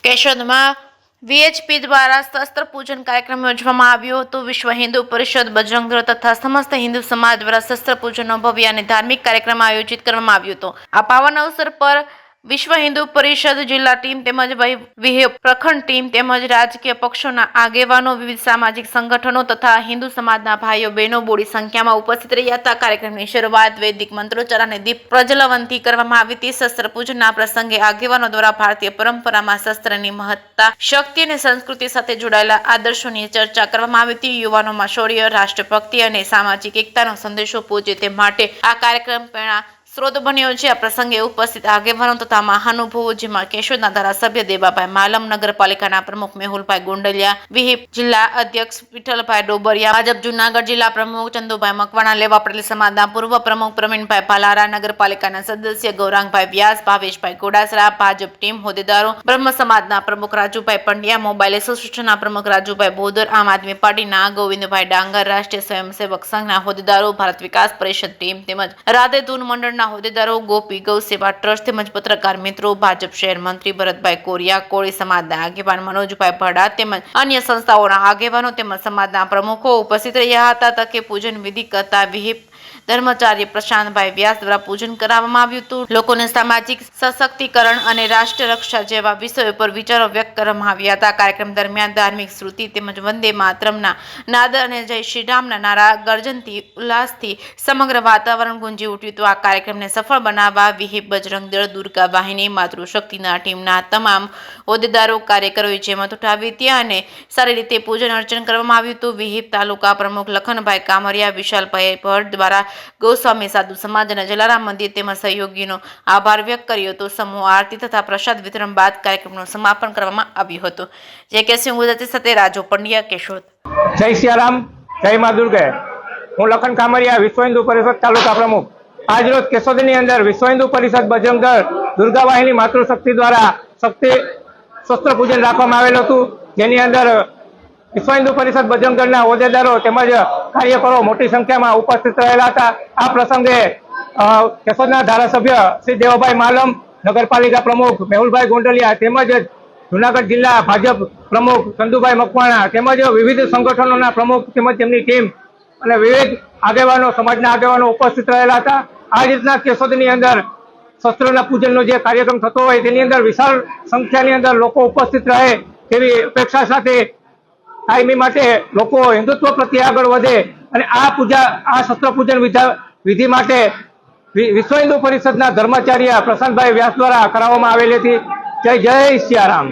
કેશોદમાં VHP દ્વારા શસ્ત્ર પૂજન કાર્યક્રમ યોજવામાં આવ્યો હતો। વિશ્વ હિન્દુ પરિષદ, બજરંગ દળ તથા સમસ્ત હિન્દુ સમાજ દ્વારા શસ્ત્ર પૂજનનો ભવ્ય અને ધાર્મિક કાર્યક્રમ આયોજિત કરવામાં આવ્યો હતો। આ પાવન અવસર પર વિશ્વ હિન્દુ પરિષદ જિલ્લા ટીમ તેમજ વિહિપ પ્રખંડ ટીમ તેમજ રાજકીય પક્ષોના આગેવાનો, વિવિધ સામાજિક સંગઠનો તથા હિન્દુ સમાજના ભાઈઓ બહેનો બોડી સંખ્યામાં ઉપસ્થિત રહ્યા હતા। કાર્યક્રમની શરૂઆત વૈદિક મંત્રોચ્ચાર અને દીપ પ્રજ્વલનથી કરવામાં આવી હતી। શસ્ત્ર પૂજનના પ્રસંગે આગેવાનો દ્વારા ભારતીય પરંપરામાં શસ્ત્રની મહત્તા, શક્તિ અને સંસ્કૃતિ સાથે જોડાયેલા આદર્શોની ચર્ચા કરવામાં આવી હતી। યુવાનોમાં શૌર્ય, રાષ્ટ્રભક્તિ અને સામાજિક એકતાનો સંદેશો પહોંચે તે માટે આ કાર્યક્રમ પ્રેરણા સ્ત્રોત બન્યો છે। આ પ્રસંગે ઉપસ્થિત આગેવાનો તથા મહાનુભાવો જેમાં કેશોદના ધારાસભ્ય દેબાભાઈ માલમ, નગરપાલિકાના પ્રમુખ મેહુલભાઈ ગોંડલિયા, વિહિપ જિલ્લા અધ્યક્ષ વિઠ્ઠલભાઈ ડોબરિયા, ભાજપ જૂનાગઢ જિલ્લા પ્રમુખ ચંદુભાઈ મકવાણા, લેવા પટેલ સમાજના પૂર્વ પ્રમુખ પ્રવીણભાઈ ભાલારા, નગરપાલિકાના સદસ્ય ગૌરાંગભાઈ વ્યાસ, ભાવેશભાઈ ગોડાસરા, ભાજપ ટીમ હોદ્દેદારો, બ્રહ્મ સમાજના પ્રમુખ રાજુભાઈ પંડ્યા, મોબાઈલ એસોસિએશનના પ્રમુખ રાજુભાઈ બોદર, આમ આદમી પાર્ટીના ગોવિંદભાઈ ડાંગર, રાષ્ટ્રીય સ્વયંસેવક સંઘના હોદ્દેદારો, ભારત વિકાસ પરિષદ ટીમ તેમજ રાધે ધૂન મંડળના હોદ્દેદારો, ગોપી ગૌ સેવા ટ્રસ્ટ તેમજ પત્રકાર મિત્રો, ભાજપ શહેર મંત્રી ભરતભાઈ કોરિયા, કોળી સમાજના આગેવાન મનોજભાઈ ભડા તેમજ અન્ય સંસ્થાઓના આગેવાનો તેમજ સમાજના પ્રમુખો ઉપસ્થિત રહ્યા હતા। તકે પૂજન વિધિ કરતા વિહિપ ધર્માચાર્ય પ્રશાંતભાઈ વ્યાસ દ્વારા પૂજન કરાવવામાં આવ્યું હતું। લોકોને સામાજિક સશક્તિકરણ અને રાષ્ટ્ર રક્ષા જેવા વિષયો પર વિચારો વ્યક્ત કરવામાં આવ્યા હતા। કાર્યક્રમ દરમિયાન ધાર્મિક શ્રુતિ તેમજ વંદે માતરમના નાદ અને જય શ્રી રામના નારા ગર્જનથી ઉલ્લાસથી સમગ્ર વાતાવરણ ગુંજી ઉઠ્યું હતું। આ કાર્યક્રમને સફળ બનાવવા વિહિપ, બજરંગ દળ, દુર્ગા વાહિની, માતૃશક્તિના ટીમના તમામ હોદ્દેદારો, કાર્યકરોએ જેમત ઉઠાવી હતી અને સારી રીતે પૂજન અર્ચન કરવામાં આવ્યું હતું। વિહિપ તાલુકા પ્રમુખ લખનભાઈ કામરિયા, વિશાલભાઈ ભટ્ટ દ્વારા ગૌસ્વામી સાધુ સમાજ અને જલારામ મંદિર તેમજ સહયોગીનો આભાર વ્યક્ત કર્યો હતો। સમૂહ આરતી તથા પ્રસાદ વિતરણ બાદ કાર્યક્રમનું સમાપન કરવામાં આવ્યું હતું। જે કે ગુજરાતી સાથે રાજુ પંડ્યા, કેશોદ। જય સિયારામ, જય મા દુર્ગે। હું લખન કામરિયા, વિશ્વ હિન્દુ પરિષદ તાલુકા પ્રમુખ। આજ રોજ કેશોદની અંદર વિશ્વ હિન્દુ પરિષદ, બજરંગ દળ, દુર્ગા વાહિની, માતૃશક્તિ દ્વારા શક્તિ શસ્ત્ર પૂજન રાખવામાં આવેલું હતું, જેની અંદર વિશ્વ હિન્દુ પરિષદ, બજરંગ દળના હોદ્દેદારો તેમજ કાર્યકરો મોટી સંખ્યામાં ઉપસ્થિત રહેલા હતા। આ પ્રસંગે કેશોદના ધારાસભ્ય શ્રી દેવાભાઈ માલમ, નગરપાલિકા પ્રમુખ મેહુલભાઈ ગોંડલિયા તેમજ જૂનાગઢ જિલ્લા ભાજપ પ્રમુખ ચંદુભાઈ મકવાણા તેમજ વિવિધ સંગઠનોના પ્રમુખ તેમજ તેમની ટીમ અને વિવિધ આગેવાનો, સમાજના આગેવાનો ઉપસ્થિત રહેલા હતા। આ રીતના કેશોદની અંદર શસ્ત્રના પૂજનનો જે કાર્યક્રમ થતો હોય તેની અંદર વિશાળ સંખ્યાની અંદર લોકો ઉપસ્થિત રહે તેવી અપેક્ષા સાથે કાયમી માટે લોકો હિન્દુત્વ પ્રત્યે આગળ વધે અને આ શસ્ત્ર પૂજન વિધિ માટે વિશ્વ હિન્દુ પરિષદના ધર્માચાર્ય પ્રશાંતભાઈ વ્યાસ દ્વારા કરાવવામાં આવેલી હતી। જય જય સિયારામ।